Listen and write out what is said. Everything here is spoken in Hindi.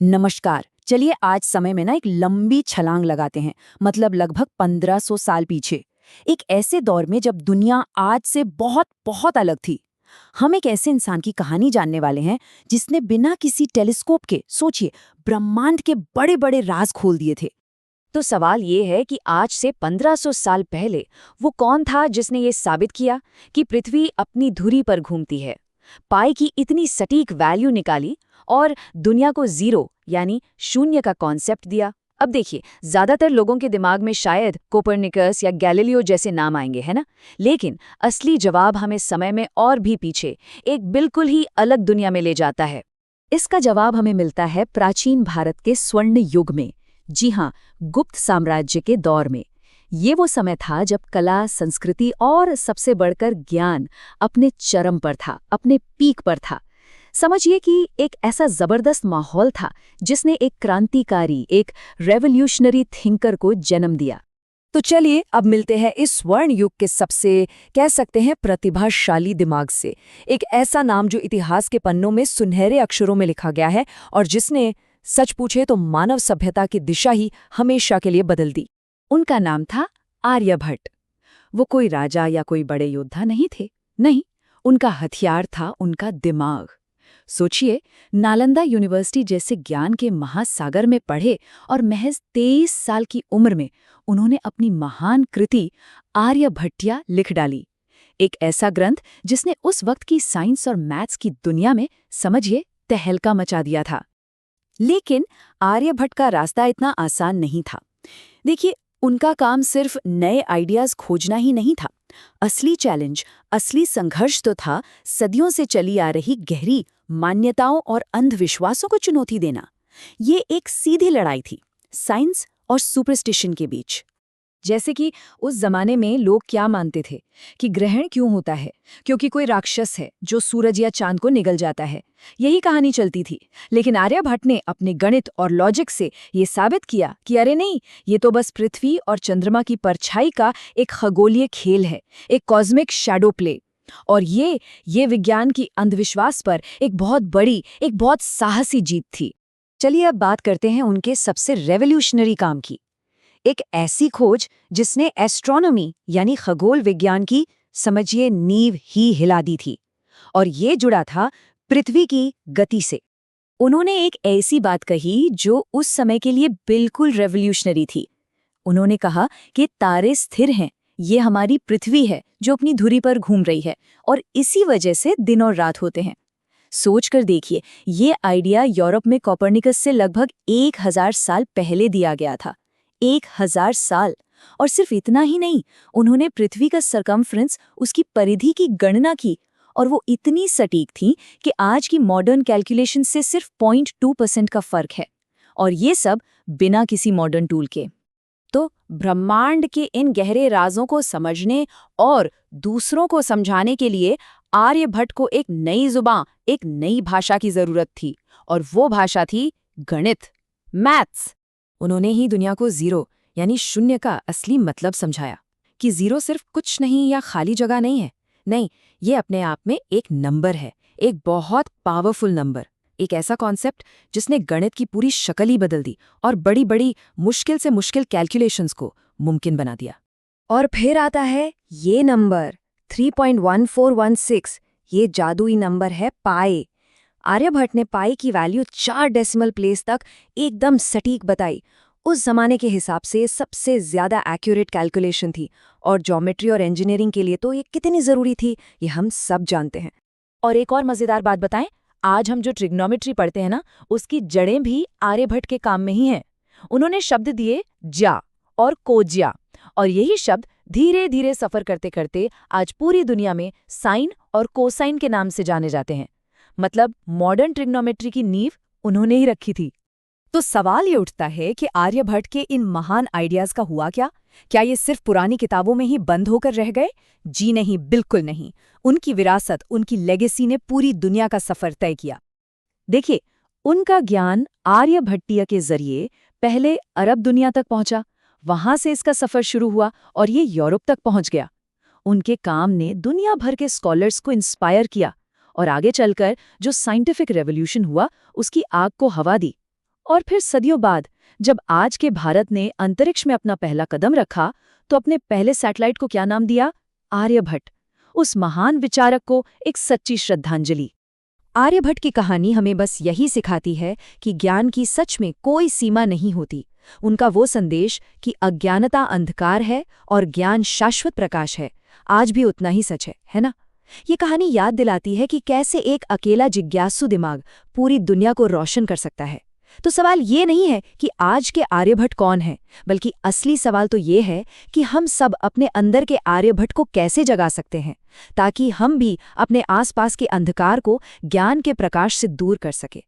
नमस्कार। चलिए आज समय में ना एक लंबी छलांग लगाते हैं, मतलब लगभग 1500 साल पीछे। एक ऐसे दौर में जब दुनिया आज से बहुत बहुत अलग थी। हम एक ऐसे इंसान की कहानी जानने वाले हैं जिसने बिना किसी टेलीस्कोप के, सोचिए, ब्रह्मांड के बड़े बड़े राज खोल दिए थे। तो सवाल ये है कि आज से 1500 साल पहले वो कौन था जिसने ये साबित किया कि पृथ्वी अपनी धुरी पर घूमती है, पाई की इतनी सटीक वैल्यू निकाली और दुनिया को जीरो यानी शून्य का कॉन्सेप्ट दिया। अब देखिए, ज्यादातर लोगों के दिमाग में शायद कोपरनिकस या गैलीलियो जैसे नाम आएंगे, है ना? लेकिन असली जवाब हमें समय में और भी पीछे एक बिल्कुल ही अलग दुनिया में ले जाता है। इसका जवाब हमें मिलता है प्राचीन भारत के स्वर्ण युग में। जी हाँ, गुप्त साम्राज्य के दौर में। ये वो समय था जब कला, संस्कृति और सबसे बढ़कर ज्ञान अपने चरम पर था, अपने पीक पर था। समझिए कि एक ऐसा जबरदस्त माहौल था जिसने एक क्रांतिकारी, एक रेवोल्यूशनरी थिंकर को जन्म दिया। तो चलिए अब मिलते हैं इस स्वर्ण युग के सबसे, कह सकते हैं, प्रतिभाशाली दिमाग से। एक ऐसा नाम जो इतिहास के पन्नों में सुनहरे अक्षरों में लिखा गया है और जिसने, सच पूछे तो, मानव सभ्यता की दिशा ही हमेशा के लिए बदल दी। उनका नाम था आर्यभट्ट। वो कोई राजा या कोई बड़े योद्धा नहीं थे, नहीं, उनका हथियार था उनका दिमाग। सोचिए, नालंदा यूनिवर्सिटी जैसे ज्ञान के महासागर में पढ़े और महज 23 साल की उम्र में उन्होंने अपनी महान कृति आर्यभट्टिया लिख डाली। एक ऐसा ग्रंथ जिसने उस वक्त की साइंस और मैथ्स की दुनिया में, समझिए, तहलका मचा दिया था। लेकिन आर्यभट्ट का रास्ता इतना आसान नहीं था। देखिए, उनका काम सिर्फ नए आइडियाज खोजना ही नहीं था। असली चैलेंज, असली संघर्ष तो था सदियों से चली आ रही गहरी मान्यताओं और अंधविश्वासों को चुनौती देना। ये एक सीधी लड़ाई थी साइंस और सुपरस्टिशन के बीच। जैसे कि उस जमाने में लोग क्या मानते थे कि ग्रहण क्यों होता है, क्योंकि कोई राक्षस है जो सूरज या चांद को निगल जाता है। यही कहानी चलती थी। लेकिन आर्यभट्ट ने अपने गणित और लॉजिक से ये साबित किया कि अरे नहीं, ये तो बस पृथ्वी और चंद्रमा की परछाई का एक खगोलीय खेल है, एक कॉस्मिक शैडो प्ले। और ये विज्ञान की अंधविश्वास पर एक बहुत बड़ी, एक बहुत साहसी जीत थी। चलिए अब बात करते हैं उनके सबसे रेवोल्यूशनरी काम की। एक ऐसी खोज जिसने एस्ट्रोनॉमी यानी खगोल विज्ञान की, समझिए, नींव ही हिला दी थी। और ये जुड़ा था पृथ्वी की गति से। उन्होंने एक ऐसी बात कही जो उस समय के लिए बिल्कुल रेवोल्यूशनरी थी। उन्होंने कहा कि तारे स्थिर हैं, ये हमारी पृथ्वी है जो अपनी धुरी पर घूम रही है और इसी वजह से दिन और रात होते हैं। सोच कर देखिए, ये आइडिया यूरोप में कोपरनिकस से लगभग 1000 साल पहले दिया गया था। 1000 साल। और सिर्फ इतना ही नहीं, उन्होंने पृथ्वी का सरकमफ्रेंस, उसकी परिधि की गणना की और वो इतनी सटीक थी कि आज की मॉडर्न कैलकुलेशन से सिर्फ 0.2% का फर्क है। और ये सब बिना किसी मॉडर्न टूल के। तो ब्रह्मांड के इन गहरे राजों को समझने और दूसरों को समझाने के लिए आर्यभट्ट को एक नई जुबान, एक नई भाषा की जरूरत थी। और वो भाषा थी गणित, मैथ्स। उन्होंने ही दुनिया को जीरो यानी शून्य का असली मतलब समझाया कि जीरो सिर्फ कुछ नहीं या खाली जगह नहीं है। नहीं, ये अपने आप में एक नंबर है, एक बहुत पावरफुल नंबर। एक ऐसा कॉन्सेप्ट जिसने गणित की पूरी शक्ल ही बदल दी और बड़ी बड़ी मुश्किल से मुश्किल कैलकुलेशंस को मुमकिन बना दिया। और फिर आता है ये नंबर 3.1416। ये जादुई नंबर है पाई। आर्यभट्ट ने पाई की वैल्यू 4 डेसिमल प्लेस तक एकदम सटीक बताई। उस जमाने के हिसाब से सबसे ज्यादा एक्यूरेट कैलकुलेशन थी और ज्योमेट्री और इंजीनियरिंग के लिए तो ये कितनी जरूरी थी, ये हम सब जानते हैं। और एक और मजेदार बात बताएं, आज हम जो ट्रिग्नोमेट्री पढ़ते हैं ना, उसकी जड़ें भी आर्यभट्ट के काम में ही हैं। उन्होंने शब्द दिए ज्या और कोज्या, और यही शब्द धीरे धीरे सफर करते करते आज पूरी दुनिया में साइन और कोसाइन के नाम से जाने जाते हैं। मतलब मॉडर्न ट्रिग्नोमेट्री की नींव उन्होंने ही रखी थी। तो सवाल ये उठता है कि आर्यभट्ट के इन महान आइडियाज का हुआ क्या? क्या ये सिर्फ पुरानी किताबों में ही बंद होकर रह गए? जी नहीं, बिल्कुल नहीं। उनकी विरासत, उनकी लेगेसी ने पूरी दुनिया का सफर तय किया। देखिए, उनका ज्ञान आर्यभट्टिया के जरिए पहले अरब दुनिया तक पहुंचा, वहां से इसका सफर शुरू हुआ और ये यूरोप तक पहुंच गया। उनके काम ने दुनिया भर के स्कॉलर्स को इंस्पायर किया और आगे चलकर जो साइंटिफिक रेवोल्यूशन हुआ, उसकी आग को हवा दी। और फिर सदियों बाद जब आज के भारत ने अंतरिक्ष में अपना पहला कदम रखा तो अपने पहले सैटेलाइट को क्या नाम दिया? आर्यभट्ट। उस महान विचारक को एक सच्ची श्रद्धांजलि। आर्यभट्ट की कहानी हमें बस यही सिखाती है कि ज्ञान की सच में कोई सीमा नहीं होती। उनका वो संदेश कि अज्ञानता अंधकार है और ज्ञान शाश्वत प्रकाश है, आज भी उतना ही सच है ना? ये कहानी याद दिलाती है कि कैसे एक अकेला जिज्ञासु दिमाग पूरी दुनिया को रोशन कर सकता है। तो सवाल ये नहीं है कि आज के आर्यभट्ट कौन है, बल्कि असली सवाल तो ये है कि हम सब अपने अंदर के आर्यभट्ट को कैसे जगा सकते हैं, ताकि हम भी अपने आसपास के अंधकार को ज्ञान के प्रकाश से दूर कर सके।